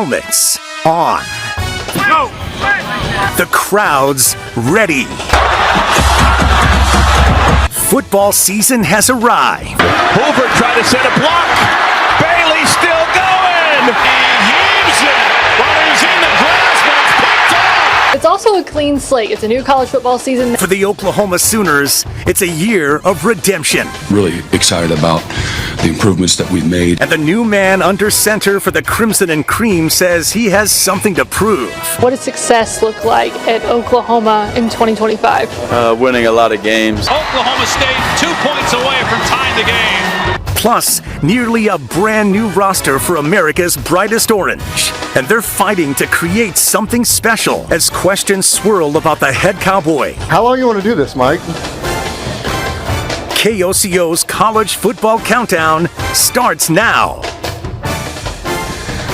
Helmets on. Go. The crowd's ready. Football season has arrived. Hoover tried to set a block. Bailey still going. And heaves it. While he's in the grass, but it's picked up. It's also a clean slate. It's a new college football season. For the Oklahoma Sooners, it's a year of redemption. Really excited about the improvements that we've made. And the new man under center for the Crimson and Cream says he has something to prove. What does success look like at Oklahoma in 2025? Winning a lot of games. Oklahoma State 2 points away from tying the game. Plus, nearly a brand new roster for America's brightest orange. And they're fighting to create something special as questions swirl about the head Cowboy. How long you want to do this, Mike? KOCO's College Football Countdown starts now.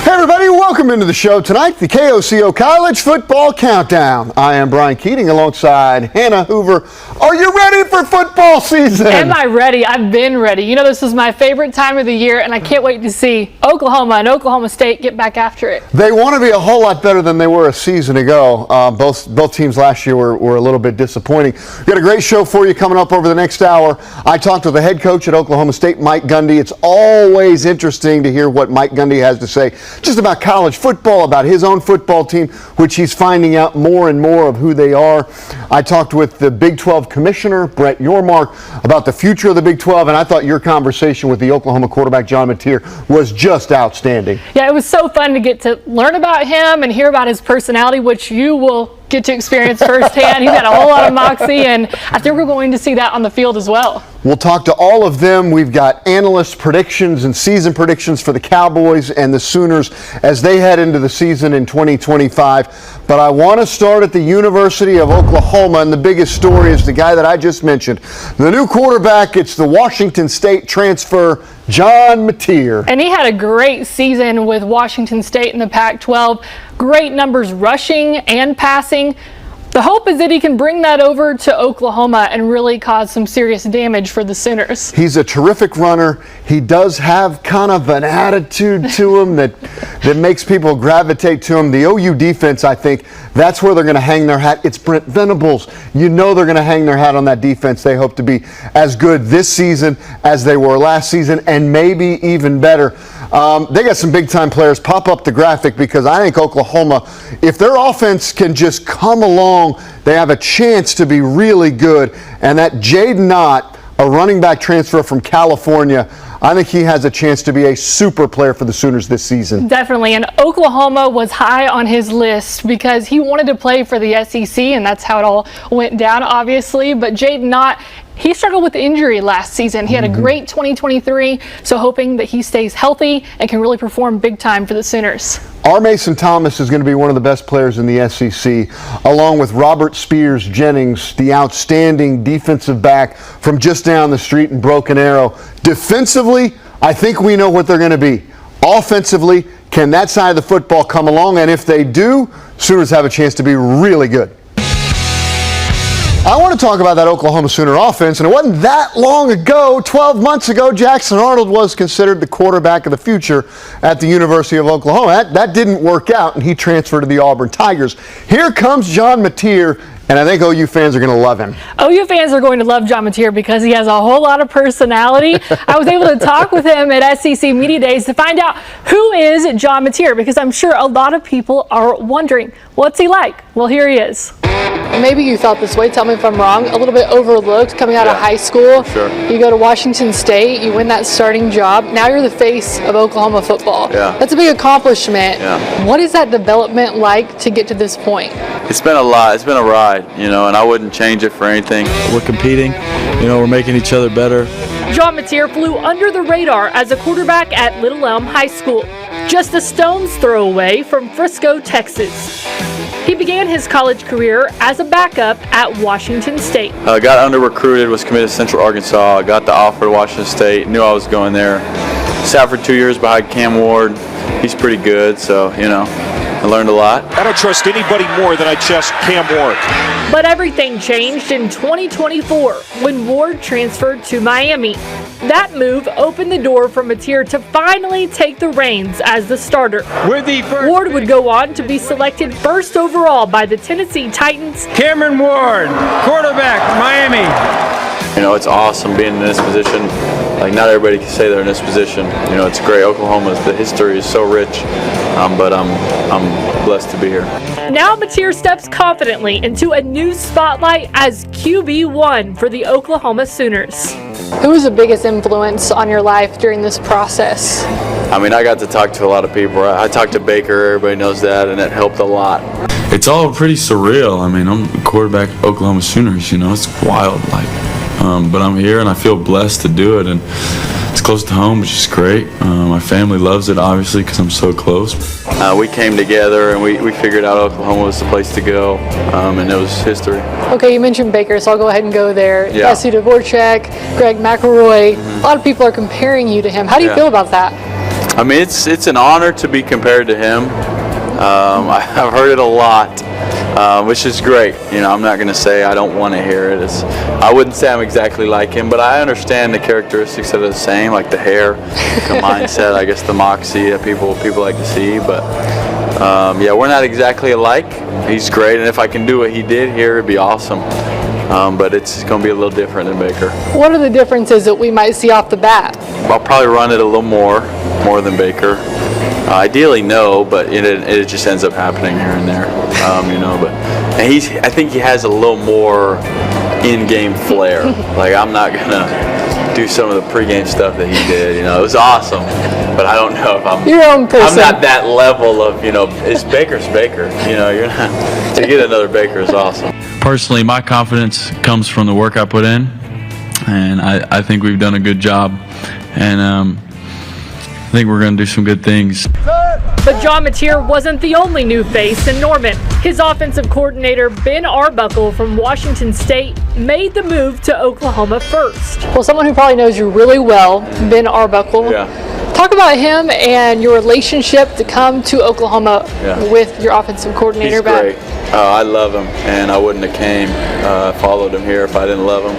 Hey everybody, welcome into the show tonight, the KOCO College Football Countdown. I am Brian Keating alongside Hannah Hoover. Are you ready for football season? Am I ready? I've been ready. You know, this is my favorite time of the year, and I can't wait to see Oklahoma and Oklahoma State get back after it. They want to be a whole lot better than they were a season ago. Both teams last year were a little bit disappointing. We've got a great show for you coming up over the next hour. I talked to the head coach at Oklahoma State, Mike Gundy. It's always interesting to hear what Mike Gundy has to say just about college football, about his own football team, which he's finding out more and more of who they are. I talked with the Big 12 Commissioner, Brett Yormark, about the future of the Big 12, and I thought your conversation with the Oklahoma quarterback, John Mateer, was just outstanding. Yeah, it was so fun to get to learn about him and hear about his personality, which you will get to experience firsthand. He's got a whole lot of moxie, and I think we're going to see that on the field as well. We'll talk to all of them. We've got analyst predictions and season predictions for the Cowboys and the Sooners as they head into the season in 2025. But I want to start at the University of Oklahoma, and the biggest story is the guy that I just mentioned. The new quarterback, it's the Washington State transfer, John Mateer. And he had a great season with Washington State in the Pac-12. Great numbers rushing and passing. The hope is that he can bring that over to Oklahoma and really cause some serious damage for the Sooners. He's a terrific runner. He does have kind of an attitude to him that makes people gravitate to him. The OU defense, I think, that's where they're going to hang their hat. It's Brent Venables. You know they're going to hang their hat on that defense. They hope to be as good this season as they were last season, and maybe even better. They got some big-time players. Pop up the graphic, because I think Oklahoma, if their offense can just come along, they have a chance to be really good. And that Jaden Knott, a running back transfer from California, I think he has a chance to be a super player for the Sooners this season. Definitely, and Oklahoma was high on his list because he wanted to play for the SEC, and that's how it all went down, obviously. But Jaden Knott, he struggled with injury last season. He had a great 2023, so hoping that he stays healthy and can really perform big time for the Sooners. R. Mason Thomas is going to be one of the best players in the SEC, along with Robert Spears Jennings, the outstanding defensive back from just down the street in Broken Arrow. Defensively, I think we know what they're going to be. Offensively, can that side of the football come along? And if they do, Sooners have a chance to be really good. I want to talk about that Oklahoma Sooner offense, and it wasn't that long ago, 12 months ago, Jackson Arnold was considered the quarterback of the future at the University of Oklahoma. That didn't work out, and he transferred to the Auburn Tigers. Here comes John Mateer, and I think OU fans are going to love him. OU fans are going to love John Mateer because he has a whole lot of personality. I was able to talk with him at SEC Media Days to find out who is John Mateer, because I'm sure a lot of people are wondering, what's he like? Well, here he is. Maybe you thought this way, tell me if I'm wrong, a little bit overlooked coming out of high school. Sure. You go to Washington State, you win that starting job, now you're the face of Oklahoma football. Yeah. That's a big accomplishment. Yeah. What is that development like to get to this point? It's been a lot. It's been a ride, and I wouldn't change it for anything. We're competing, we're making each other better. John Mateer flew under the radar as a quarterback at Little Elm High School, just a stone's throw away from Frisco, Texas. He began his college career as a backup at Washington State. Got under-recruited, was committed to Central Arkansas, got the offer to Washington State, knew I was going there. Sat for 2 years behind Cam Ward. He's pretty good, so, I learned a lot. I don't trust anybody more than I trust Cam Ward. But everything changed in 2024 when Ward transferred to Miami. That move opened the door for Mateer to finally take the reins as the starter. Ward would go on to be selected first overall by the Tennessee Titans. Cameron Ward, quarterback, Miami. You know, it's awesome being in this position. Like, not everybody can say they're in this position. You know, it's great. The history is so rich, but I'm blessed to be here. Now Mateer steps confidently into a new spotlight as QB1 for the Oklahoma Sooners. Who was the biggest influence on your life during this process? I mean, I got to talk to a lot of people. I talked to Baker, everybody knows that, and it helped a lot. It's all pretty surreal. I mean, I'm the quarterback of Oklahoma Sooners, you know, it's wild, but I'm here and I feel blessed to do it, and it's close to home, which is great. My family loves it, obviously, because I'm so close. We came together and we figured out Oklahoma was the place to go, and it was history. Okay, you mentioned Baker, so I'll go ahead and go there. Yeah. Jesse Dvorak, Greg McElroy. A lot of people are comparing you to him. How do you feel about that? I mean, it's an honor to be compared to him. I've heard it a lot, which is great. You know, I'm not going to say I don't want to hear it. I wouldn't say I'm exactly like him, but I understand the characteristics that are the same, like the hair, the mindset, I guess the moxie that people like to see. But yeah, we're not exactly alike. He's great, and if I can do what he did here, it'd be awesome. But it's going to be a little different than Baker. What are the differences that we might see off the bat? I'll probably run it a little more than Baker. Ideally, no, but it just ends up happening here and there, you know. But and I think he has a little more in-game flair. Like, I'm not gonna do some of the pregame stuff that he did. You know, it was awesome, but I don't know if I'm your own person. I'm not that level of, you know. It's Baker's Baker. You know, you're not to get another Baker is awesome. Personally, my confidence comes from the work I put in, and I think we've done a good job, and I think we're going to do some good things. But John Mateer wasn't the only new face in Norman. His offensive coordinator, Ben Arbuckle from Washington State, made the move to Oklahoma first. Well, someone who probably knows you really well, Ben Arbuckle. Yeah. Talk about him and your relationship to come to Oklahoma with your offensive coordinator. He's great. I love him, and I wouldn't have followed him here if I didn't love him.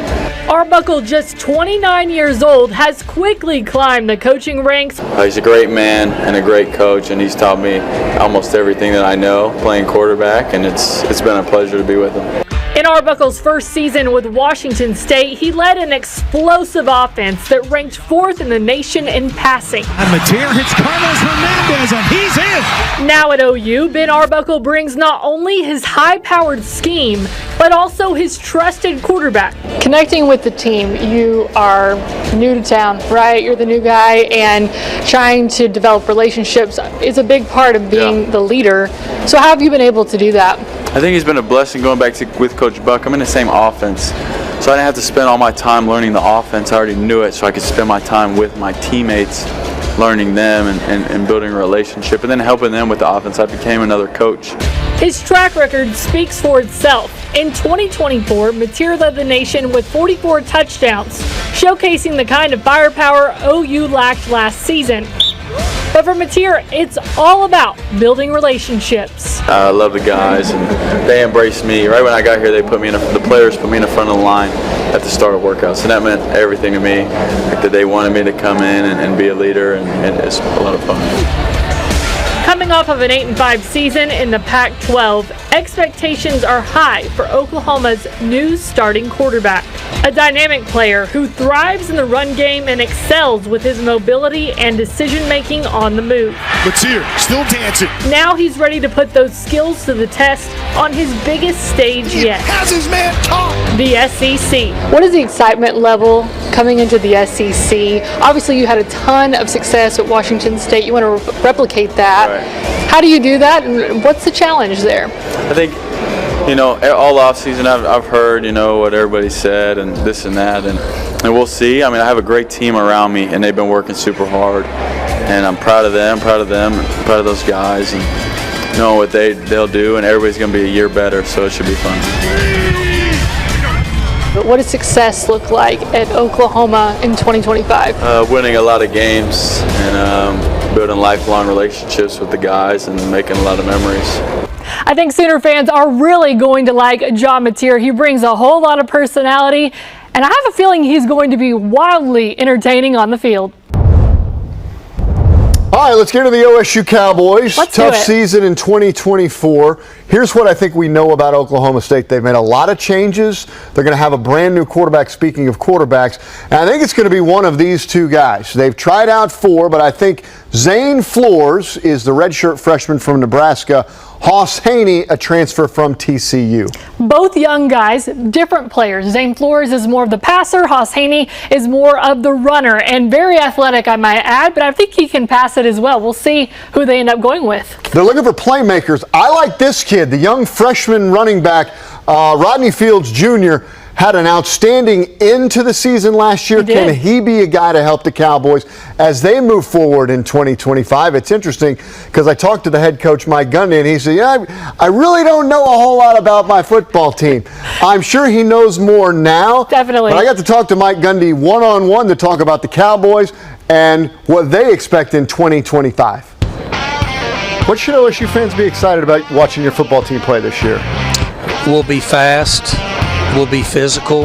Arbuckle, just 29 years old, has quickly climbed the coaching ranks. He's a great man and a great coach, and he's taught me almost everything that I know playing quarterback, and it's been a pleasure to be with him. In Arbuckle's first season with Washington State, he led an explosive offense that ranked 4th in the nation in passing. And Mateer hits Carlos Hernandez, and he's in. Now at OU, Ben Arbuckle brings not only his high-powered scheme, but also his trusted quarterback. Connecting with the team, you are new to town, right? You're the new guy, and trying to develop relationships is a big part of being the leader. So how have you been able to do that? I think it's been a blessing going back with Coach Buck. I'm in the same offense, so I didn't have to spend all my time learning the offense. I already knew it, so I could spend my time with my teammates, learning them and building a relationship, and then helping them with the offense. I became another coach. His track record speaks for itself. In 2024, Mateer led the nation with 44 touchdowns, showcasing the kind of firepower OU lacked last season. But for Mateer, it's all about building relationships. I love the guys, and they embraced me. Right when I got here, the players put me in the front of the line at the start of workouts, and that meant everything to me. Like, that they wanted me to come in and be a leader, and it's a lot of fun. Coming off of an 8-5 season in the Pac-12, expectations are high for Oklahoma's new starting quarterback. A dynamic player who thrives in the run game and excels with his mobility and decision-making on the move. Mateer still dancing. Now he's ready to put those skills to the test on his biggest stage yet. Has his man caught. The SEC. What is the excitement level coming into the SEC? Obviously, you had a ton of success at Washington State. You want to replicate that. Right. How do you do that, and what's the challenge there? I think, you know, all offseason I've heard, you know, what everybody said and this and that, and we'll see. I mean, I have a great team around me, and they've been working super hard, and I'm proud of them, proud of those guys, and knowing what they'll do, and everybody's going to be a year better, so it should be fun. But what does success look like at Oklahoma in 2025? Winning a lot of games, and building lifelong relationships with the guys and making a lot of memories. I think Sooner fans are really going to like John Mateer. He brings a whole lot of personality, and I have a feeling he's going to be wildly entertaining on the field. All right, let's get to the OSU Cowboys. Let's do Tough it. season in 2024. Here's what I think we know about Oklahoma State. They've made a lot of changes. They're going to have a brand new quarterback, speaking of quarterbacks. And I think it's going to be one of these two guys. They've tried out 4, but I think Zane Flores is the redshirt freshman from Nebraska. Hoss Haney, a transfer from TCU. Both young guys, different players. Zane Flores is more of the passer. Hoss Haney is more of the runner, and very athletic, I might add, but I think he can pass it as well. We'll see who they end up going with. They're looking for playmakers. I like this kid, the young freshman running back, Rodney Fields Jr., had an outstanding end to the season last year. Can he be a guy to help the Cowboys as they move forward in 2025? It's interesting because I talked to the head coach, Mike Gundy, and he said, I really don't know a whole lot about my football team. I'm sure he knows more now. Definitely. But I got to talk to Mike Gundy one-on-one to talk about the Cowboys and what they expect in 2025. What should OSU fans be excited about watching your football team play this year? We'll be fast. We'll be physical.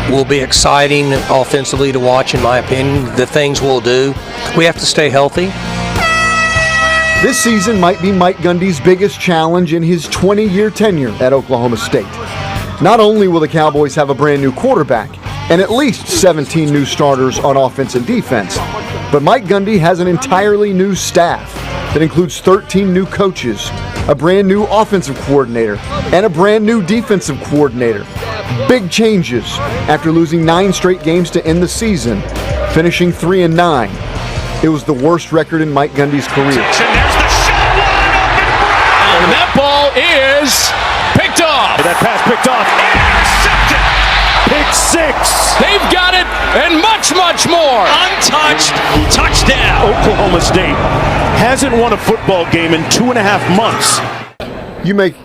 We'll be exciting offensively to watch, in my opinion. The things we'll do. We have to stay healthy. This season might be Mike Gundy's biggest challenge in his 20-year tenure at Oklahoma State. Not only will the Cowboys have a brand new quarterback and at least 17 new starters on offense and defense, but Mike Gundy has an entirely new staff that includes 13 new coaches, a brand new offensive coordinator, and a brand new defensive coordinator. Big changes after losing 9 straight games to end the season, finishing 3-9. It was the worst record in Mike Gundy's career. And there's the shot, wide open. And that ball is picked off. That pass picked off. Intercepted. Pick 6. They've got it and much, much more. Untouched. Touchdown. Oklahoma State hasn't won a football game in 2.5 months. You made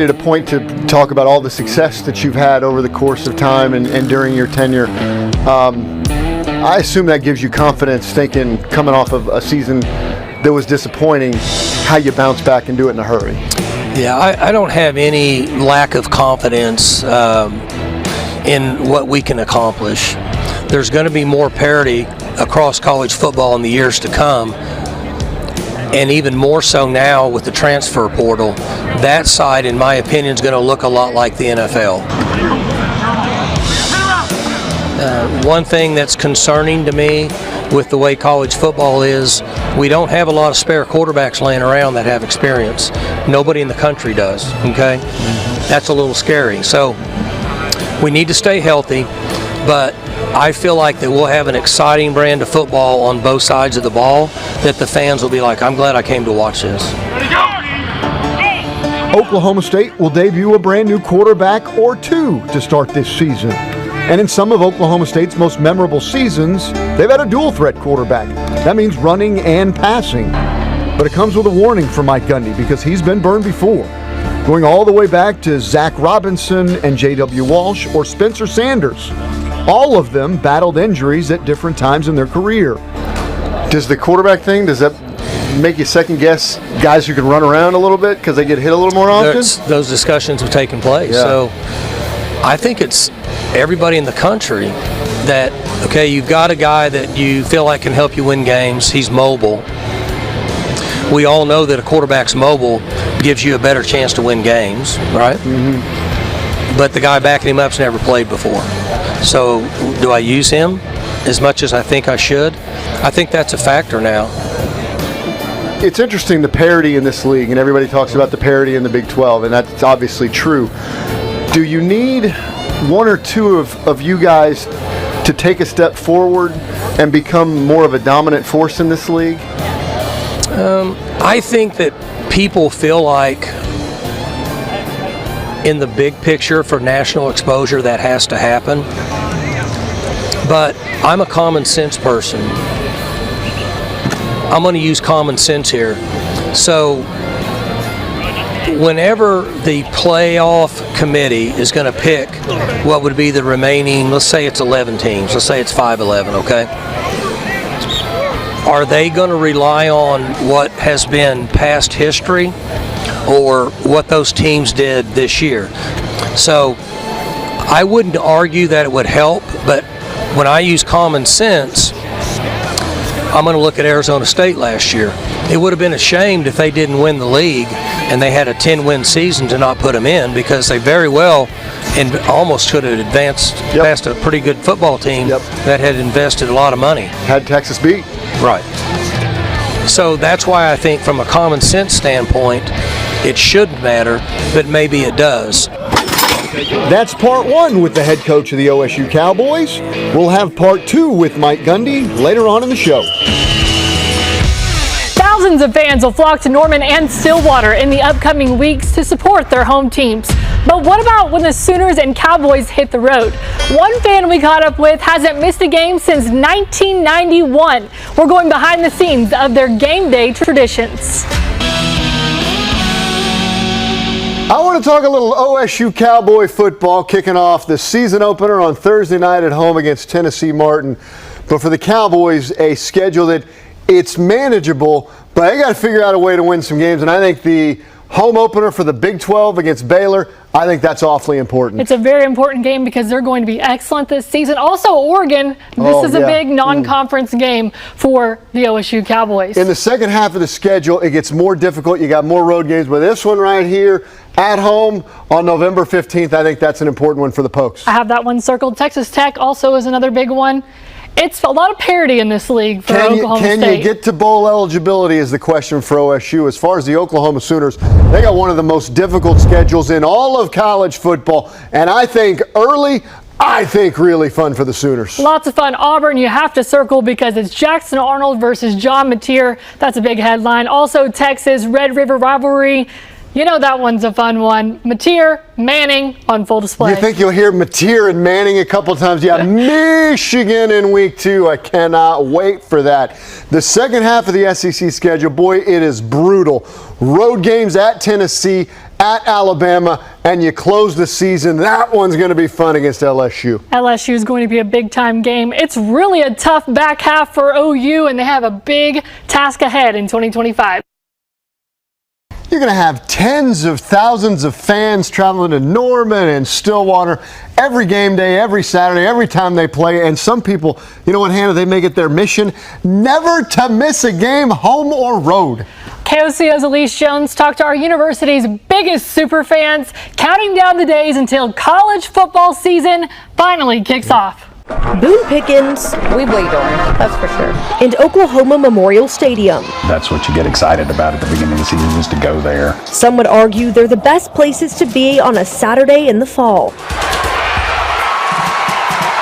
it a point to talk about all the success that you've had over the course of time and during your tenure. I assume that gives you confidence thinking, coming off of a season that was disappointing, how you bounce back and do it in a hurry. Yeah, I don't have any lack of confidence in what we can accomplish. There's going to be more parity across college football in the years to come, and even more so now with the transfer portal. That side, in my opinion, is going to look a lot like the NFL. One thing that's concerning to me with the way college football is, we don't have a lot of spare quarterbacks laying around that have experience. Nobody in the country does, okay? That's a little scary. So we need to stay healthy, but I feel like that we'll have an exciting brand of football on both sides of the ball that the fans will be like, I'm glad I came to watch this. Oklahoma State will debut a brand new quarterback or 2 to start this season. And in some of Oklahoma State's most memorable seasons, they've had a dual threat quarterback. That means running and passing. But it comes with a warning for Mike Gundy because he's been burned before. Going all the way back to Zach Robinson and J.W. Walsh or Spencer Sanders. All of them battled injuries at different times in their career. Does the quarterback thing, does that make you second guess guys who can run around a little bit because they get hit a little more often? Those discussions have taken place. Yeah. So I think it's everybody in the country that, okay, you've got a guy that you feel like can help you win games. He's mobile. We all know that a quarterback's mobile gives you a better chance to win games, right? Mm-hmm. But the guy backing him up's never played before. So do I use him as much as I think I should? I think that's a factor now. It's interesting, the parity in this league, and everybody talks about the parity in the Big 12, and that's obviously true. Do you need 1 or 2 of you guys to take a step forward and become more of a dominant force in this league? I think that people feel like in the big picture for national exposure that has to happen. But I'm a common sense person. I'm going to use common sense here. So whenever the playoff committee is going to pick what would be the remaining, let's say it's 11 teams, let's say it's 5-11, okay? are they going to rely on what has been past history or what those teams did this year? So I wouldn't argue that it would help, but when I use common sense, I'm going to look at Arizona State last year. It would have been ashamed if they didn't win the league and they had a 10-win season to not put them in, because they very well and almost could have advanced past a pretty good football team that had invested a lot of money. Had Texas beat. Right. So that's why I think from a common sense standpoint, it shouldn't matter, but maybe it does. That's part one with the head coach of the OSU Cowboys. We'll have part two with Mike Gundy later on in the show. Thousands of fans will flock to Norman and Stillwater in the upcoming weeks to support their home teams. But what about when the Sooners and Cowboys hit the road? One fan we caught up with hasn't missed a game since 1991. We're going behind the scenes of their game day traditions. I want to talk a little OSU Cowboy football, kicking off the season opener on Thursday night at home against Tennessee Martin. But for the Cowboys, a schedule that it's manageable, but they got to figure out a way to win some games. And I think the home opener for the Big 12 against Baylor, I think that's awfully important. It's a very important game because they're going to be excellent this season. Also, Oregon, this is a big non-conference game for the OSU Cowboys. In the second half of the schedule, it gets more difficult. You got more road games, but this one right here at home on November 15th, I think that's an important one for the Pokes. I have that one circled. Texas Tech also is another big one. It's a lot of parity in this league for Oklahoma State. Can you get to bowl eligibility is the question for OSU. As far as the Oklahoma Sooners, they got one of the most difficult schedules in all of college football. And I think really fun for the Sooners. Lots of fun. Auburn, you have to circle because it's Jackson Arnold versus John Mateer. That's a big headline. Also, Texas, Red River rivalry. You know that one's a fun one. Mateer, Manning on full display. You think you'll hear Mateer and Manning a couple times? Yeah, Michigan in week 2. I cannot wait for that. The second half of the SEC schedule, boy, it is brutal. Road games at Tennessee, at Alabama, and you close the season. That one's going to be fun against LSU. LSU is going to be a big-time game. It's really a tough back half for OU, and they have a big task ahead in 2025. You're going to have tens of thousands of fans traveling to Norman and Stillwater every game day, every Saturday, every time they play. And some people, you know what, Hannah, they make it their mission never to miss a game, home or road. KOCO's Elise Jones talked to our university's biggest super fans, counting down the days until college football season finally kicks off. Boone Pickens, we bleed orange, that's for sure. And Oklahoma Memorial Stadium. That's what you get excited about at the beginning of the season, is to go there. Some would argue they're the best places to be on a Saturday in the fall.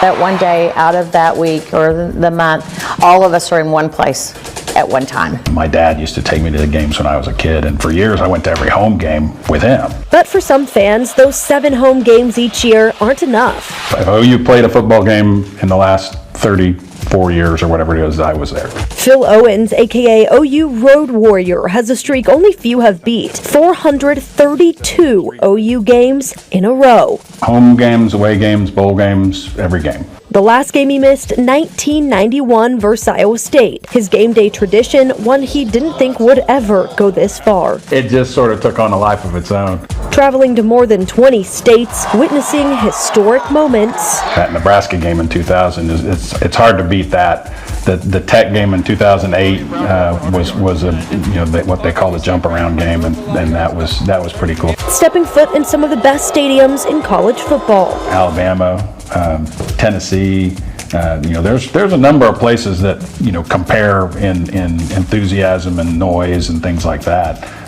That one day out of that week or the month, all of us are in one place at one time. My dad used to take me to the games when I was a kid, and for years I went to every home game with him. But for some fans, those 7 home games each year aren't enough. If OU played a football game in the last 34 years or whatever it is, I was there. Phil Owens, aka OU Road Warrior, has a streak only few have beat. 432 OU games in a row. Home games, away games, bowl games, every game. The last game he missed, 1991 versus Iowa State. His game day tradition, one he didn't think would ever go this far. It just sort of took on a life of its own. Traveling to more than 20 states, witnessing historic moments. That Nebraska game in 2000, it's hard to beat that. The Tech game in 2008 was a what they call the jump around game, and that was pretty cool. Stepping foot in some of the best stadiums in college football. Alabama, Tennessee. There's a number of places that compare in enthusiasm and noise and things like that.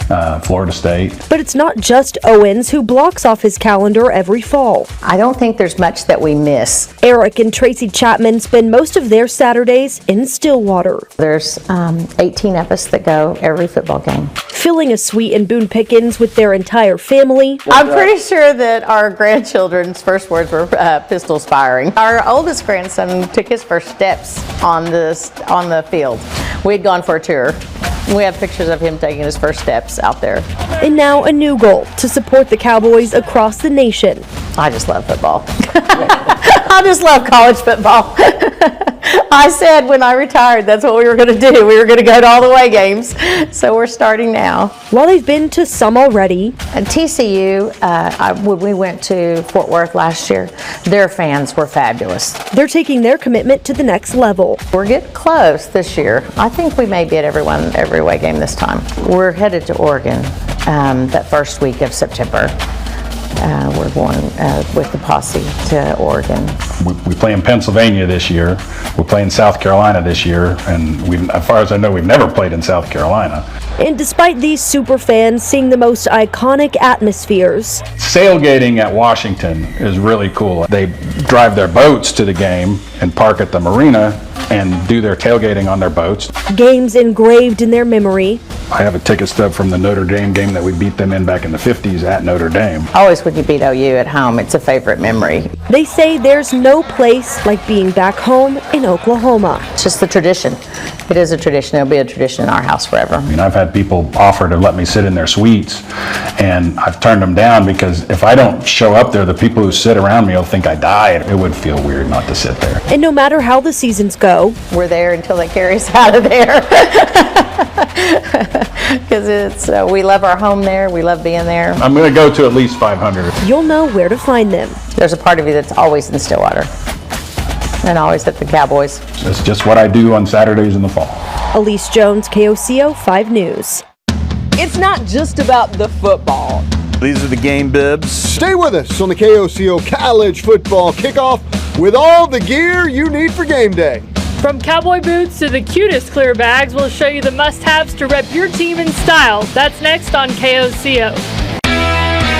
Florida State. But it's not just Owens who blocks off his calendar every fall. I don't think there's much that we miss. Eric and Tracy Chapman spend most of their Saturdays in Stillwater. There's 18 of us that go every football game. Filling a suite in Boone Pickens with their entire family. I'm pretty sure that our grandchildren's first words were pistols firing. Our oldest grandson took his first steps on the field. We had gone for a tour. We have pictures of him taking his first steps out there. And now a new goal, to support the Cowboys across the nation. I just love football. I I just love college football. I said when I retired, that's what we were going to do. We were going to go to all the away games. So we're starting now. While they've been to some already, At TCU, when we went to Fort Worth last year, their fans were fabulous. they're taking their commitment to the next level. We're getting close this year. I think we may be at every away game this time. We're headed to Oregon that first week of September. We're going with the posse to Oregon. We play in Pennsylvania this year. We play in South Carolina this year, and as far as I know, we've never played in South Carolina. And despite these super fans seeing the most iconic atmospheres, Sailgating at Washington is really cool. They drive their boats to the game and park at the marina and do their tailgating on their boats. games engraved in their memory, I have a ticket stub from the Notre Dame game that we beat them in back in the 50s at Notre Dame. Always when you beat OU at home, it's a favorite memory. they say there's no place like being back home in Oklahoma. It's just the tradition. It is a tradition. It'll be a tradition in our house forever. I mean, I've had people offer to let me sit in their suites, and I've turned them down because if I don't show up there, the people who sit around me will think I died. It would feel weird not to sit there. And no matter how the seasons go, We're there until they carry us out of there. Because we love our home there. We love being there. I'm going to go to at least 500. you'll know where to find them. There's a part of you that's always in Stillwater and always at the Cowboys. It's just what I do on Saturdays in the fall. Elise Jones, KOCO 5 News. It's not just about the football. These are the game bibs. Stay with us on the KOCO College Football Kickoff with all the gear you need for game day. From cowboy boots to the cutest clear bags, we'll show you the must-haves to rep your team in style. That's next on KOCO.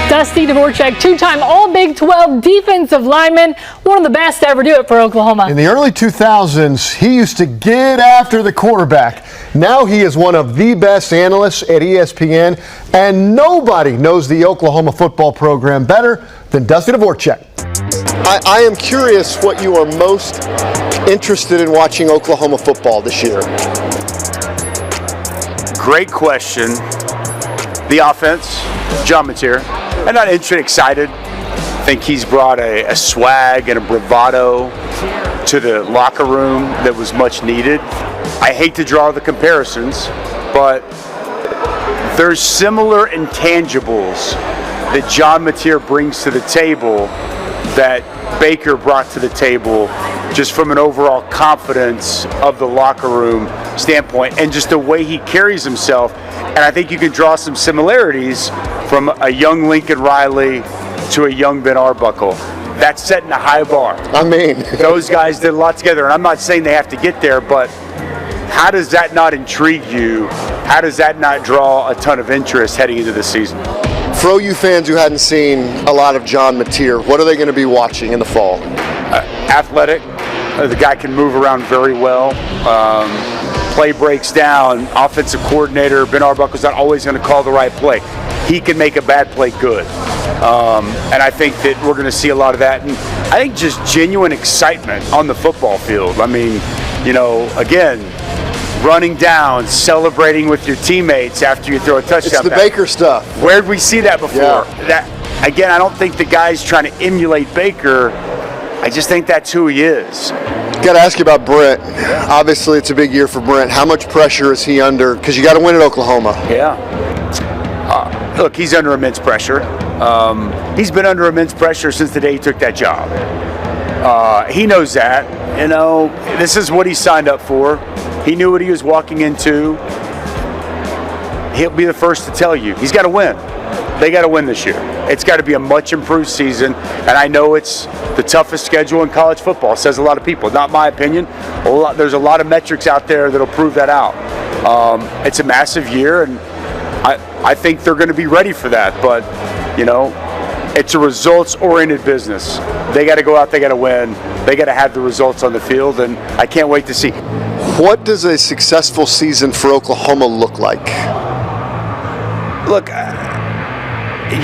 Dusty Dvorak, two-time All-Big 12 defensive lineman, one of the best to ever do it for Oklahoma. In the early 2000s, he used to get after the quarterback. Now he is one of the best analysts at ESPN, and nobody knows the Oklahoma football program better than Dusty Dvorak. I am curious what you are most interested in watching Oklahoma football this year. Great question. The offense, John Mateer. I'm not excited. I think he's brought a swag and a bravado to the locker room that was much needed. I hate to draw the comparisons, but there's similar intangibles that John Mateer brings to the table that Baker brought to the table, just from an overall confidence of the locker room standpoint and just the way he carries himself. And I think you can draw some similarities from a young Lincoln Riley to a young Ben Arbuckle. That's setting a high bar. I mean, those guys did a lot together, and I'm not saying they have to get there, but how does that not intrigue you? How does that not draw a ton of interest heading into the season? For OU fans who hadn't seen a lot of John Mateer, what are they going to be watching in the fall? Athletic. The guy can move around very well. Play breaks down. Offensive coordinator Ben Arbuckle's not always going to call the right play. He can make a bad play good. And I think that we're going to see a lot of that. And I think just genuine excitement on the football field. I mean, again, running down, celebrating with your teammates after you throw a touchdown. It's the Baker stuff. Where'd we see that before? Yeah. That again, I don't think the guy's trying to emulate Baker. I just think that's who he is. Got to ask you about Brent. Obviously, it's a big year for Brent. How much pressure is he under? Because you got to win at Oklahoma. Yeah. Look, he's under immense pressure. He's been under immense pressure since the day he took that job. He knows that. This is what he signed up for. He knew what he was walking into. He'll be the first to tell you. He's got to win. They got to win this year. It's got to be a much improved season. And I know it's the toughest schedule in college football, says a lot of people. Not my opinion. There's a lot of metrics out there that'll prove that out. It's a massive year, and I think they're going to be ready for that. But, it's a results-oriented business. They got to go out, they got to win. They got to have the results on the field, and I can't wait to see. What does a successful season for Oklahoma look like? Look,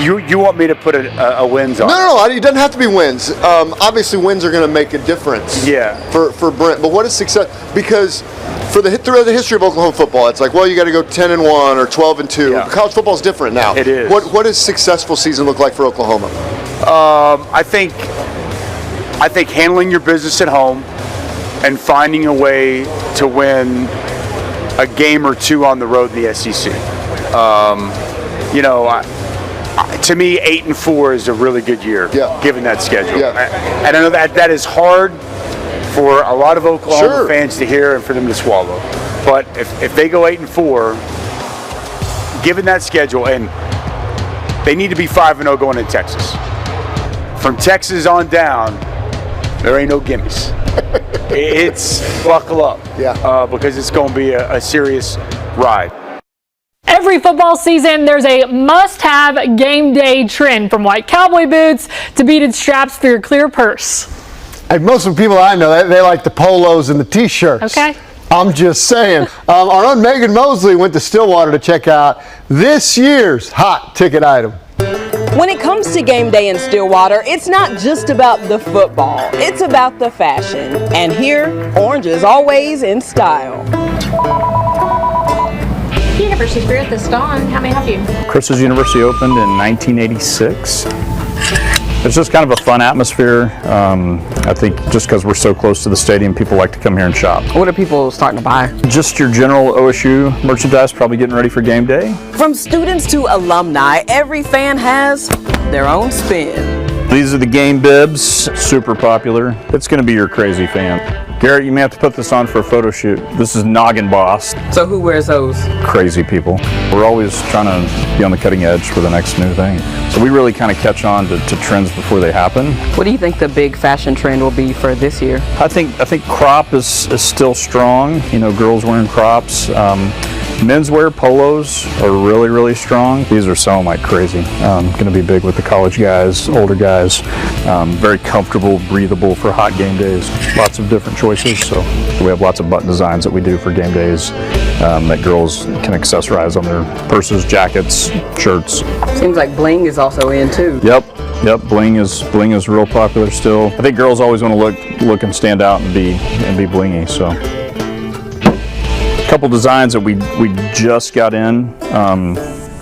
you want me to put a wins on? No, it doesn't have to be wins. Obviously, wins are going to make a difference. Yeah. For Brent, but what is success? Because throughout the history of Oklahoma football, it's like, well, you got to go 10-1 or 12-2. Yeah. College football is different now. It is. What does successful season look like for Oklahoma? I think I think handling your business at home and finding a way to win a game or two on the road in the SEC. To me, 8-4 is a really good year, given that schedule. And I know that is hard for a lot of Oklahoma fans to hear and for them to swallow. But if they go 8-4, given that schedule, and they need to be 5-0 going into Texas. From Texas on down, there ain't no gimmies. It's buckle up, because it's going to be a serious ride. Every football season, there's a must-have game day trend, from white cowboy boots to beaded straps for your clear purse. And most of the people I know, they like the polos and the T-shirts. Okay. I'm just saying. Our own Megan Mosley went to Stillwater to check out this year's hot ticket item. When it comes to game day in Stillwater, it's not just about the football, it's about the fashion. And here, orange is always in style. University Spirit, this is Dawn. How may I help you? Chris's University opened in 1986. It's just kind of a fun atmosphere. I think just because we're so close to the stadium, people like to come here and shop. What are people starting to buy? Just your general OSU merchandise, probably getting ready for game day. From students to alumni, every fan has their own spin. These are the game bibs, super popular. It's going to be your crazy fan. Garrett, you may have to put this on for a photo shoot. This is Noggin Boss. So who wears those? Crazy people. We're always trying to be on the cutting edge for the next new thing. So we really kind of catch on to trends before they happen. What do you think the big fashion trend will be for this year? I think crop is still strong. You know, girls wearing crops. Menswear polos are really, really strong. These are selling like crazy. Going to be big with the college guys, older guys. Very comfortable, breathable for hot game days. Lots of different choices. So we have lots of button designs that we do for game days that girls can accessorize on their purses, jackets, shirts. Seems like bling is also in too. Yep. Bling is real popular still. I think girls always want to look and stand out and be blingy. So. Couple designs that we just got in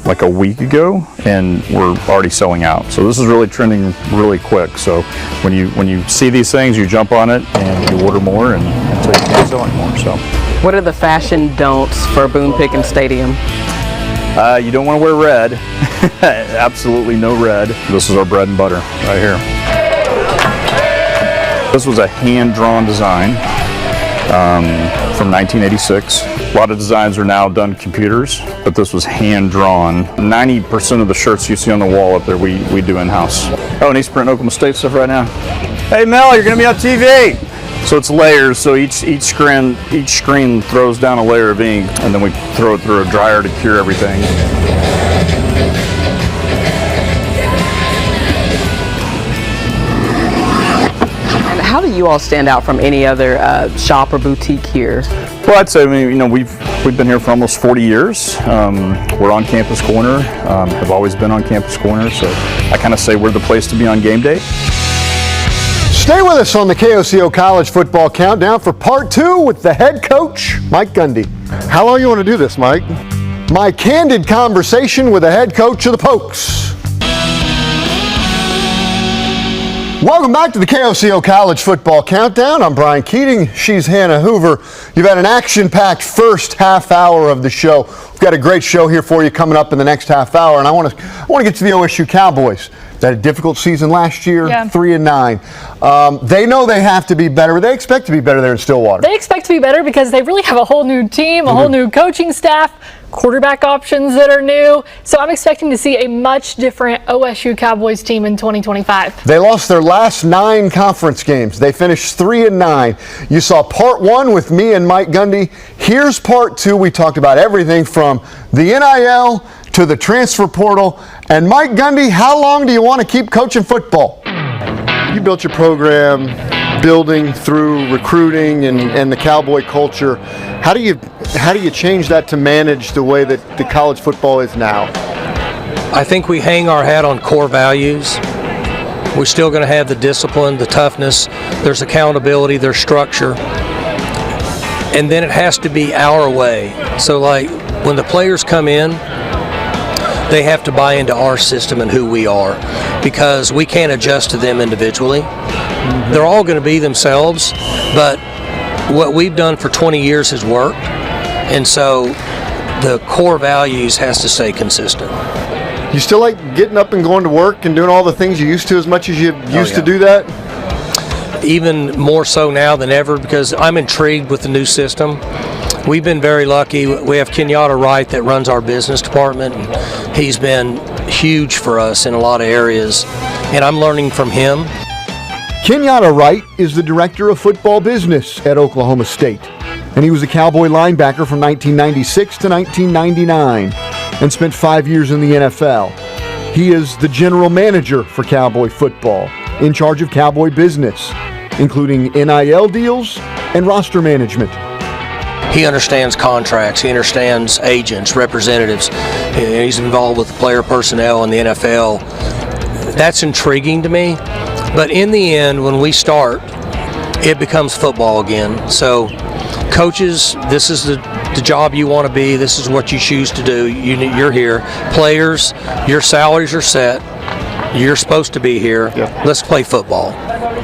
like a week ago, and we're already selling out. So this is really trending really quick. So when you see these things, you jump on it and you order more until you can't sell anymore. So what are the fashion don'ts for Boone Pickens Stadium? You don't want to wear red. Absolutely no red. This is our bread and butter right here. This was a hand-drawn design. From 1986. A lot of designs are now done computers, but this was hand-drawn. 90% of the shirts you see on the wall up there, we do in-house. Oh, and he's printing Oklahoma State stuff right now. Hey Mel, you're gonna be on TV! So it's layers, so each screen throws down a layer of ink, and then we throw it through a dryer to cure everything. How do you all stand out from any other shop or boutique here? Well, I'd say we've been here for almost 40 years. We're on Campus Corner, have always been on Campus Corner, so I kind of say we're the place to be on game day. Stay with us on the KOCO College Football Countdown for part 2 with the head coach, Mike Gundy. How long you want to do this, Mike? My candid conversation with the head coach of the Pokes. Welcome back to the KOCO College Football Countdown. I'm Brian Keating. She's Hannah Hoover. You've had an action-packed first half hour of the show. We've got a great show here for you coming up in the next half hour, and I want to get to the OSU Cowboys. They had a difficult season last year, 3-9. They know they have to be better. They expect to be better there in Stillwater. They expect to be better because they really have a whole new team, a whole new coaching staff, quarterback options that are new. So I'm expecting to see a much different OSU Cowboys team in 2025. They lost their last 9 conference games. They finished 3-9. You saw part 1 with me and Mike Gundy. Here's part 2. We talked about everything from the NIL to the transfer portal. And Mike Gundy, how long do you want to keep coaching football? You built your program building through recruiting and the Cowboy culture. How do you change that to manage the way that the college football is now? I think we hang our hat on core values. We're still going to have the discipline, the toughness, there's accountability, there's structure. And then it has to be our way. So like when the players come in, they have to buy into our system and who we are, because we can't adjust to them individually. They're all going to be themselves, but what we've done for 20 years has worked, and so the core values has to stay consistent. You still like getting up and going to work and doing all the things you used to as much as you used to do that? Even more so now than ever, because I'm intrigued with the new system. We've been very lucky. We have Kenyatta Wright that runs our business department. He's been huge for us in a lot of areas, and I'm learning from him. Kenyatta Wright is the director of football business at Oklahoma State, and he was a Cowboy linebacker from 1996 to 1999 and spent 5 years in the NFL. He is the general manager for Cowboy football, in charge of Cowboy business, including NIL deals and roster management. He understands contracts, he understands agents, representatives. He's involved with the player personnel in the NFL. That's intriguing to me, but in the end, when we start, it becomes football again. So coaches, this is the job you want to be, this is what you choose to do, you're here. Players, your salaries are set, you're supposed to be here, let's play football.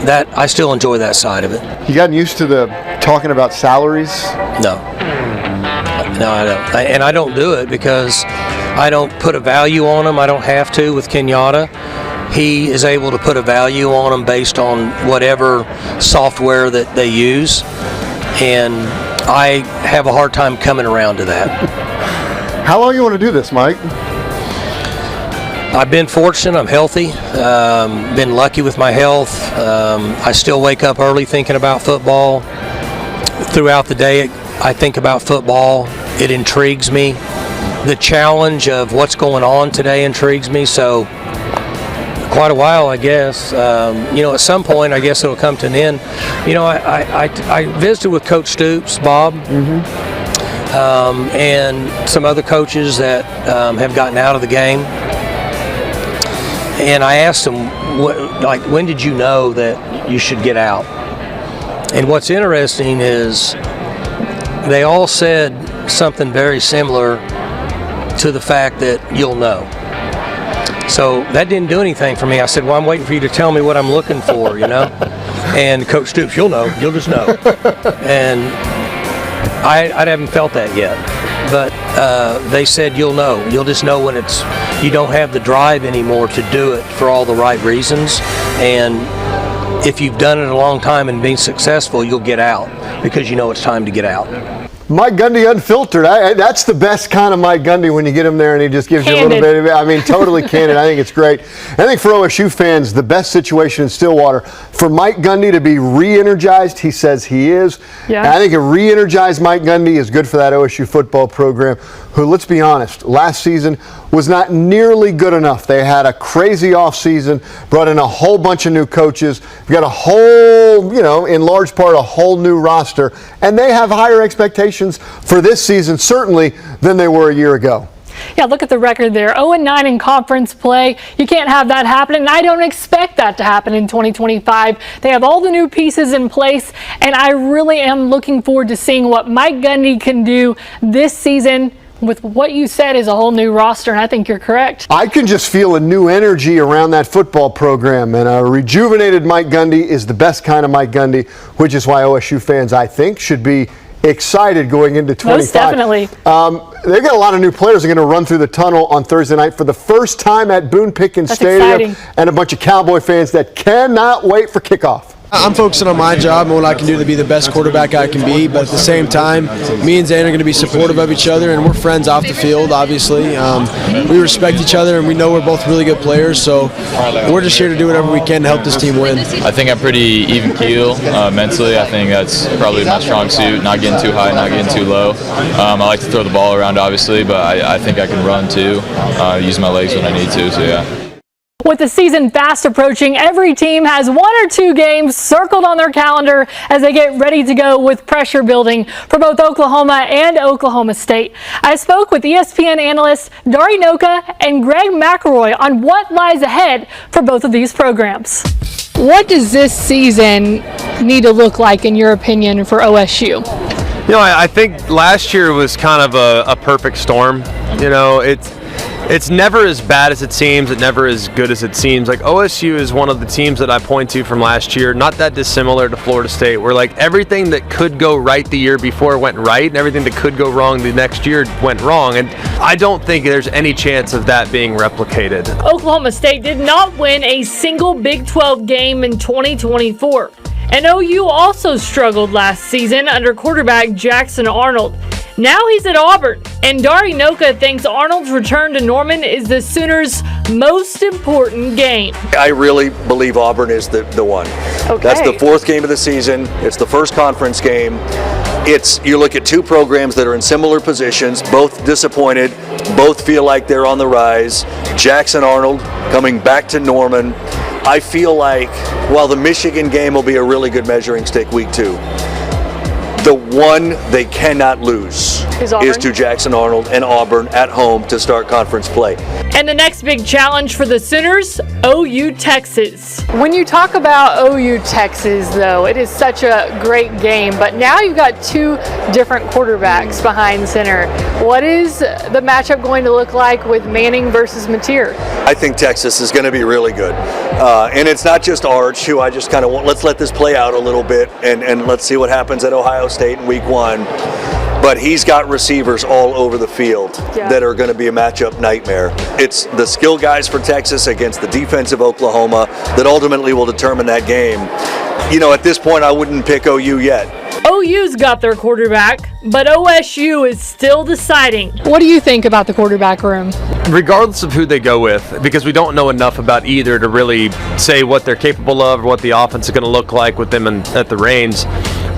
That I still enjoy that side of it. You gotten used to the talking about salaries? No, I don't. And I don't do it because I don't put a value on them. I don't have to with Kenyatta. He is able to put a value on them based on whatever software that they use. And I have a hard time coming around to that. How long you want to do this, Mike? I've been fortunate. I'm healthy. Been lucky with my health. I still wake up early thinking about football. Throughout the day, I think about football. It intrigues me. The challenge of what's going on today intrigues me. So quite a while, I guess. At some point, I guess it'll come to an end. I visited with Coach Stoops, Bob, and some other coaches that have gotten out of the game. And I asked them, when did you know that you should get out? And what's interesting is they all said something very similar to the fact that you'll know. So that didn't do anything for me. I said, well, I'm waiting for you to tell me what I'm looking for, And Coach Stoops, you'll know, you'll just know. And I haven't felt that yet. But they said you'll know. You'll just know when you don't have the drive anymore to do it for all the right reasons. And if you've done it a long time and been successful, you'll get out because you know it's time to get out. Mike Gundy unfiltered. That's the best kind of Mike Gundy when you get him there and he just gives you a little bit of it. Totally candid. I think it's great. I think for OSU fans, the best situation in Stillwater, for Mike Gundy to be re-energized, he says he is. Yeah. I think a re-energized Mike Gundy is good for that OSU football program, who, let's be honest, last season was not nearly good enough. They had a crazy offseason, brought in a whole bunch of new coaches, got a whole, in large part, a whole new roster, and they have higher expectations for this season, certainly, than they were a year ago. Yeah, look at the record there. 0-9 in conference play. You can't have that happen, and I don't expect that to happen in 2025. They have all the new pieces in place, and I really am looking forward to seeing what Mike Gundy can do this season with what you said is a whole new roster, and I think you're correct. I can just feel a new energy around that football program, and a rejuvenated Mike Gundy is the best kind of Mike Gundy, which is why OSU fans, I think, should be excited going into 25. Most definitely. They've got a lot of new players that are going to run through the tunnel on Thursday night for the first time at Boone Pickens Stadium, and a bunch of Cowboy fans that cannot wait for kickoff. I'm focusing on my job and what I can do to be the best quarterback I can be, but at the same time, me and Zane are going to be supportive of each other, and we're friends off the field, obviously. We respect each other, and we know we're both really good players, so we're just here to do whatever we can to help this team win. I think I'm pretty even keel mentally. I think that's probably my strong suit, not getting too high, not getting too low. I like to throw the ball around, obviously, but I think I can run too, use my legs when I need to, so yeah. With the season fast approaching, every team has 1 or 2 games circled on their calendar as they get ready to go with pressure building for both Oklahoma and Oklahoma State. I spoke with ESPN analysts Dari Noka and Greg McElroy on what lies ahead for both of these programs. What does this season need to look like, in your opinion, for OSU? I think last year was kind of a perfect storm. It's never as bad as it seems. It never as good as it seems. Like OSU is one of the teams that I point to from last year, not that dissimilar to Florida State, where like everything that could go right the year before went right, and everything that could go wrong the next year went wrong. And I don't think there's any chance of that being replicated. Oklahoma State did not win a single Big 12 game in 2024. And OU also struggled last season under quarterback Jackson Arnold. Now he's at Auburn, and Dari Noka thinks Arnold's return to Norman is the Sooners' most important game. I really believe Auburn is the one. Okay. That's the fourth game of the season. It's the first conference game. You look at two programs that are in similar positions, both disappointed, both feel like they're on the rise. Jackson Arnold coming back to Norman. I feel like while the Michigan game will be a really good measuring stick week 2, the one they cannot lose is to Jackson Arnold and Auburn at home to start conference play. And the next big challenge for the Sooners, OU Texas. When you talk about OU Texas, though, it is such a great game, but now you've got two different quarterbacks behind center. What is the matchup going to look like with Manning versus Mateer? I think Texas is going to be really good. And it's not just Arch, who I just kind of want, let's let this play out a little bit and let's see what happens at Ohio State in week 1. But he's got receivers all over the field that are going to be a matchup nightmare. It's the skill guys for Texas against the defense of Oklahoma that ultimately will determine that game. You know, at this point, I wouldn't pick OU yet. OU's got their quarterback, but OSU is still deciding. What do you think about the quarterback room? Regardless of who they go with, because we don't know enough about either to really say what they're capable of or what the offense is going to look like with them at the reins,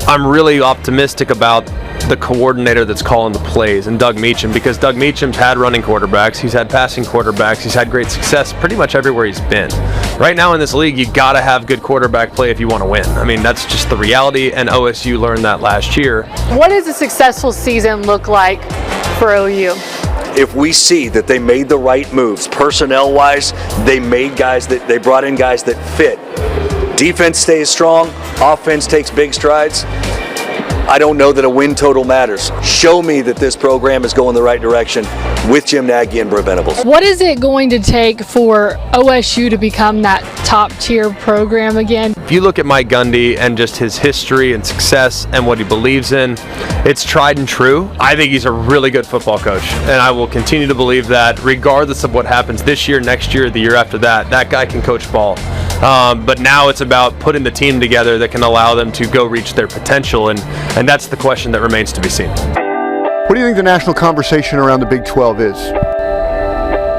I'm really optimistic about the coordinator that's calling the plays, and Doug Meacham, because Doug Meacham's had running quarterbacks, he's had passing quarterbacks, he's had great success pretty much everywhere he's been. Right now in this league, you got to have good quarterback play if you want to win. I mean, that's just the reality, and OSU learned that last year. What does a successful season look like for OU? If we see that they made the right moves, personnel-wise, they brought in guys that fit. Defense stays strong, offense takes big strides. I don't know that a win total matters. Show me that this program is going the right direction with Jim Nagy and Brent Venables. What is it going to take for OSU to become that top-tier program again? If you look at Mike Gundy and just his history and success and what he believes in, it's tried and true. I think he's a really good football coach, and I will continue to believe that regardless of what happens this year, next year, the year after that, that guy can coach ball. But now it's about putting the team together that can allow them to go reach their potential, and that's the question that remains to be seen. What do you think the national conversation around the Big 12 is?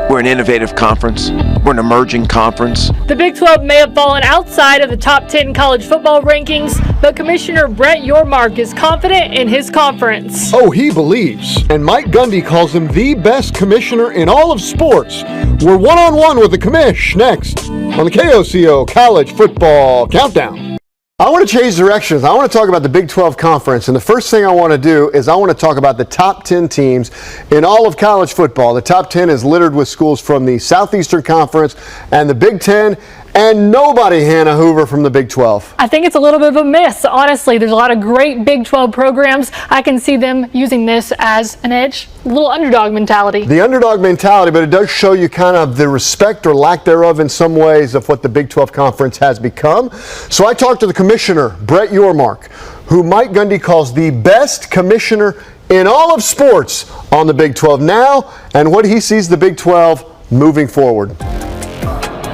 We're an innovative conference. We're an emerging conference. The Big 12 may have fallen outside of the top 10 college football rankings, but Commissioner Brett Yormark is confident in his conference. Oh, he believes. And Mike Gundy calls him the best commissioner in all of sports. We're one-on-one with the commish next on the KOCO College Football Countdown. I want to change directions. I want to talk about the Big 12 Conference, and the first thing I want to do is I want to talk about the top 10 teams in all of college football. The top 10 is littered with schools from the Southeastern Conference and the Big 10, and nobody, Hannah Hoover, from the Big 12. I think it's a little bit of a miss, honestly. There's a lot of great Big 12 programs. I can see them using this as an edge, a little underdog mentality. The underdog mentality, but it does show you kind of the respect or lack thereof in some ways of what the Big 12 Conference has become. So I talked to the commissioner, Brett Yormark, who Mike Gundy calls the best commissioner in all of sports on the Big 12 now, and what he sees the Big 12 moving forward.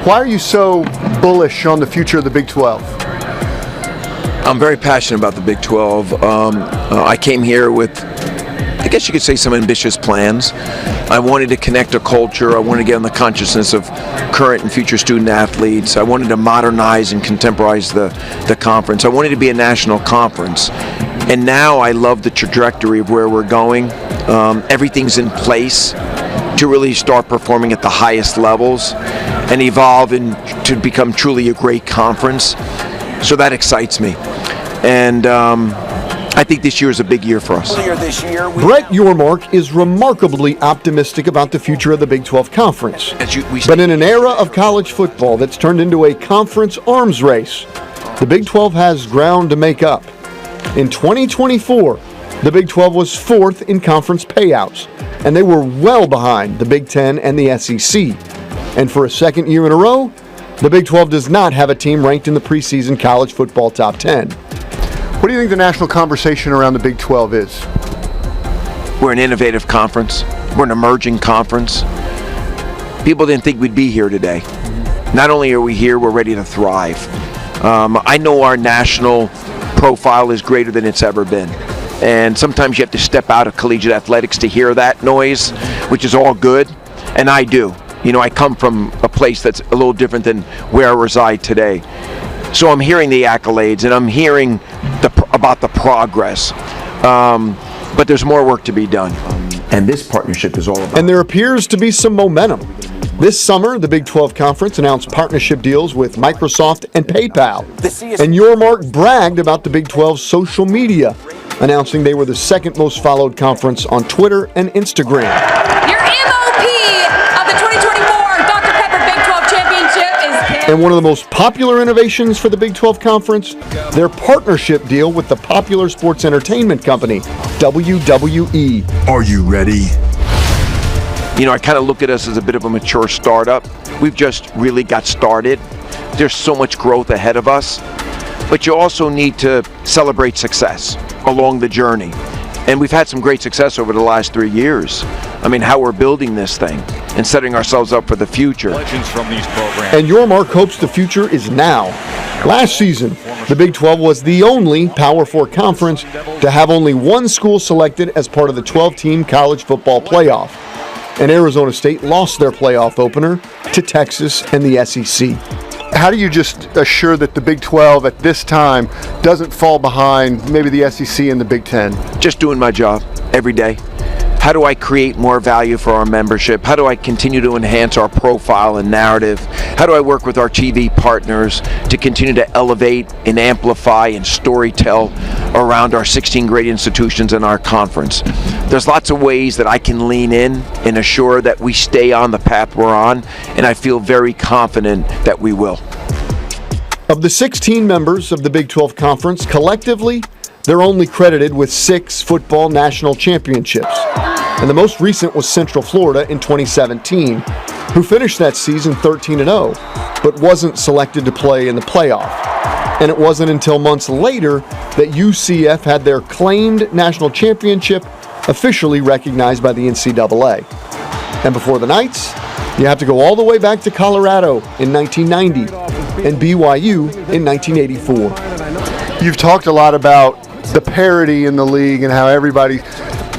Why are you so bullish on the future of the Big 12? I'm very passionate about the Big 12. I came here with, I guess you could say, some ambitious plans. I wanted to connect a culture. I wanted to get on the consciousness of current and future student athletes. I wanted to modernize and contemporize the conference. I wanted to be a national conference. And now I love the trajectory of where we're going. Everything's in place to really start performing at the highest levels and evolve to become truly a great conference. So that excites me. And I think this year is a big year for us. Brett Yormark is remarkably optimistic about the future of the Big 12 Conference. But in an era of college football that's turned into a conference arms race, the Big 12 has ground to make up. In 2024, the Big 12 was 4th in conference payouts, and they were well behind the Big 10 and the SEC. And for a second year in a row, the Big 12 does not have a team ranked in the preseason college football top 10. What do you think the national conversation around the Big 12 is? We're an innovative conference. We're an emerging conference. People didn't think we'd be here today. Not only are we here, we're ready to thrive. I know our national profile is greater than it's ever been. And sometimes you have to step out of collegiate athletics to hear that noise, which is all good, and I do. You know, I come from a place that's a little different than where I reside today. So I'm hearing the accolades, and I'm hearing about the progress. But there's more work to be done. And this partnership is all about. And there appears to be some momentum. This summer, the Big 12 Conference announced partnership deals with Microsoft and PayPal. And Yormark bragged about the Big 12's social media, announcing they were the second most followed conference on Twitter and Instagram. Your MOP of the 2024 Dr. Pepper Big 12 Championship is... And one of the most popular innovations for the Big 12 Conference, their partnership deal with the popular sports entertainment company, WWE. Are you ready? You know, I kind of look at us as a bit of a mature startup. We've just really got started. There's so much growth ahead of us, but you also need to celebrate success along the journey. And we've had some great success over the last 3 years. I mean, how we're building this thing and setting ourselves up for the future. Legends from these programs. And Yormark hopes the future is now. Last season, the Big 12 was the only Power 4 conference to have only one school selected as part of the 12-team college football playoff. And Arizona State lost their playoff opener to Texas and the SEC. How do you just assure that the Big 12 at this time doesn't fall behind maybe the SEC and the Big 10? Just doing my job every day. How do I create more value for our membership? How do I continue to enhance our profile and narrative? How do I work with our TV partners to continue to elevate and amplify and storytell around our 16 great institutions in our conference? There's lots of ways that I can lean in and assure that we stay on the path we're on, and I feel very confident that we will. Of the 16 members of the Big 12 Conference, collectively, they're only credited with 6 football national championships. And the most recent was Central Florida in 2017, who finished that season 13-0, but wasn't selected to play in the playoff. And it wasn't until months later that UCF had their claimed national championship officially recognized by the NCAA. And before the Knights, you have to go all the way back to Colorado in 1990 and BYU in 1984. You've talked a lot about the parity in the league and how everybody...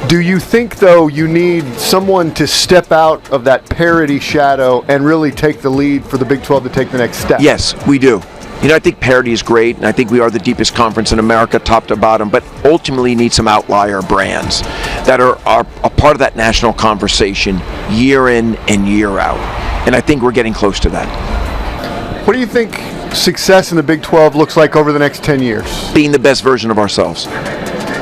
Do you think, though, you need someone to step out of that parity shadow and really take the lead for the Big 12 to take the next step? Yes, we do. You know, I think parity is great, and I think we are the deepest conference in America, top to bottom, but ultimately need some outlier brands that are a part of that national conversation year in and year out. And I think we're getting close to that. What do you think success in the Big 12 looks like over the next 10 years? Being the best version of ourselves.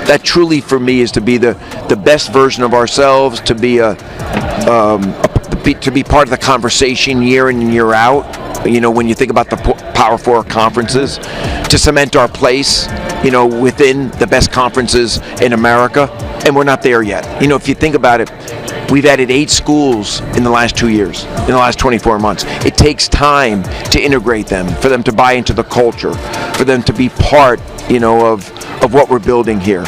That truly, for me, is to be the best version of ourselves, to be to be part of the conversation year in and year out. You know, when you think about the Power 4 conferences, to cement our place, you know, within the best conferences in America, and we're not there yet. You know, if you think about it, we've added 8 schools in the last 2 years, in the last 24 months. It takes time to integrate them, for them to buy into the culture, for them to be part, you know, of what we're building here.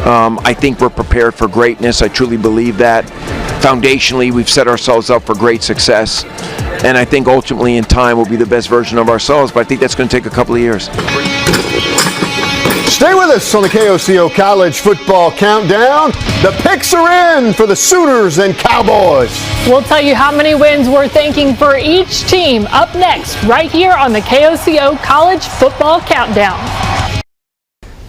I think we're prepared for greatness. I truly believe that. Foundationally, we've set ourselves up for great success. And I think ultimately in time we'll be the best version of ourselves, but I think that's going to take a couple of years. Stay with us on the KOCO College Football Countdown. The picks are in for the Sooners and Cowboys. We'll tell you how many wins we're thinking for each team up next, right here on the KOCO College Football Countdown.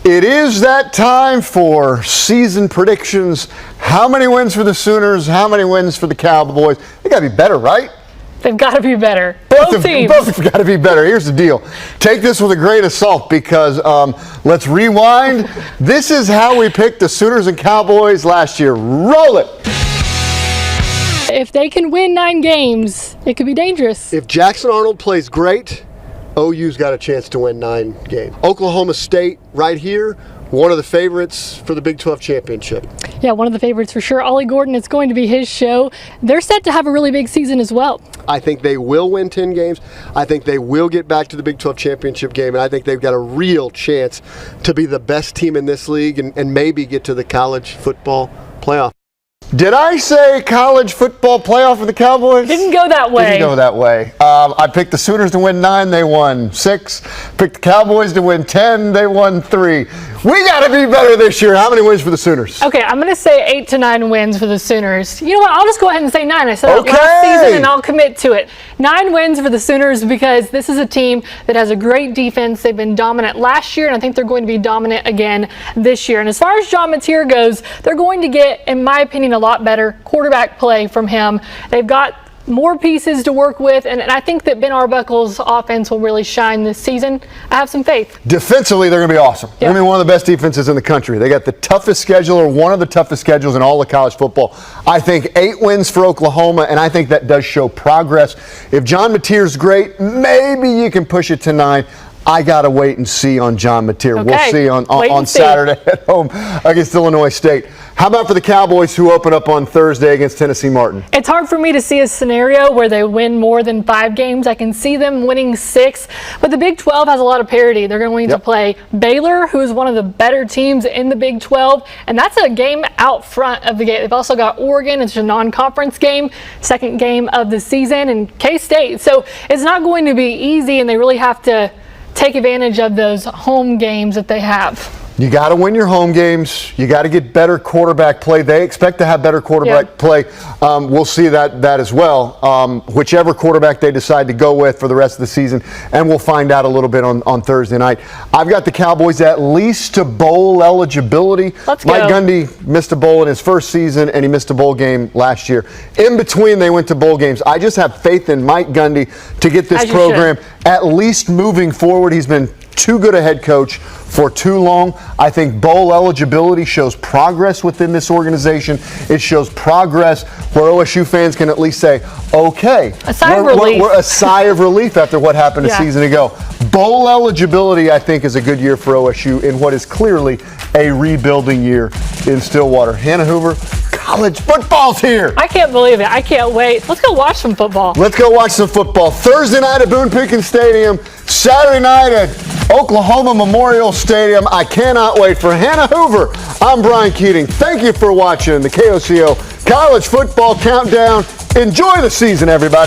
It is that time for season predictions. How many wins for the Sooners? How many wins for the Cowboys? They got to be better, right? They've got to be better. Both teams. Both have got to be better. Here's the deal. Take this with a grain of salt because let's rewind. This is how we picked the Sooners and Cowboys last year. Roll it. If they can win 9 games, it could be dangerous. If Jackson Arnold plays great, OU's got a chance to win 9 games. Oklahoma State right here one of the favorites for the Big 12 championship. Yeah, one of the favorites for sure. Ollie Gordon, it's going to be his show. They're set to have a really big season as well. I think they will win 10 games. I think they will get back to the Big 12 championship game, and I think they've got a real chance to be the best team in this league and maybe get to the college football playoff. Did I say college football playoff for the Cowboys? Didn't go that way. Didn't go that way. I picked the Sooners to win 9, they won 6. Picked the Cowboys to win 10, they won 3. We got to be better this year. How many wins for the Sooners? Okay, I'm going to say 8 to 9 wins for the Sooners. You know what? I'll just go ahead and say 9. I said that last season, and I'll commit to it. 9 wins for the Sooners because this is a team that has a great defense. They've been dominant last year, and I think they're going to be dominant again this year. And as far as John Mateer goes, they're going to get, in my opinion, a lot better quarterback play from him. They've got more pieces to work with, and I think that Ben Arbuckle's offense will really shine this season. I have some faith. Defensively, they're going to be awesome. They're going to be one of the best defenses in the country. They got the toughest schedule, or one of the toughest schedules in all of college football. I think 8 wins for Oklahoma, and I think that does show progress. If John Mateer's great, maybe you can push it to 9. I got to wait and see on John Mateer. Okay. We'll see on Saturday at home against Illinois State. How about for the Cowboys, who open up on Thursday against Tennessee Martin? It's hard for me to see a scenario where they win more than 5 games. I can see them winning 6, but the Big 12 has a lot of parity. They're going to play Baylor, who is one of the better teams in the Big 12, and that's a game out front of the gate. They've also got Oregon. It's a non-conference game, second game of the season, and K-State. So it's not going to be easy, and they really have to take advantage of those home games that they have. You got to win your home games. You got to get better quarterback play. They expect to have better quarterback play. We'll see that as well. Whichever quarterback they decide to go with for the rest of the season, and we'll find out a little bit on Thursday night. I've got the Cowboys at least to bowl eligibility. Let's go. Mike Gundy missed a bowl in his first season, and he missed a bowl game last year. In between, they went to bowl games. I just have faith in Mike Gundy to get this program at least moving forward. He's been too good a head coach for too long. I think bowl eligibility shows progress within this organization. It shows progress where OSU fans can at least say, okay, a sigh of relief. We're a sigh of relief after what happened a season ago. Bowl eligibility, I think, is a good year for OSU in what is clearly a rebuilding year in Stillwater. Hannah Hoover, college football's here. I can't believe it. I can't wait. Let's go watch some football. Let's go watch some football. Thursday night at Boone Pickens Stadium. Saturday night at Oklahoma Memorial Stadium. I cannot wait. For Hannah Hoover, I'm Brian Keating. Thank you for watching the KOCO College Football Countdown. Enjoy the season, everybody.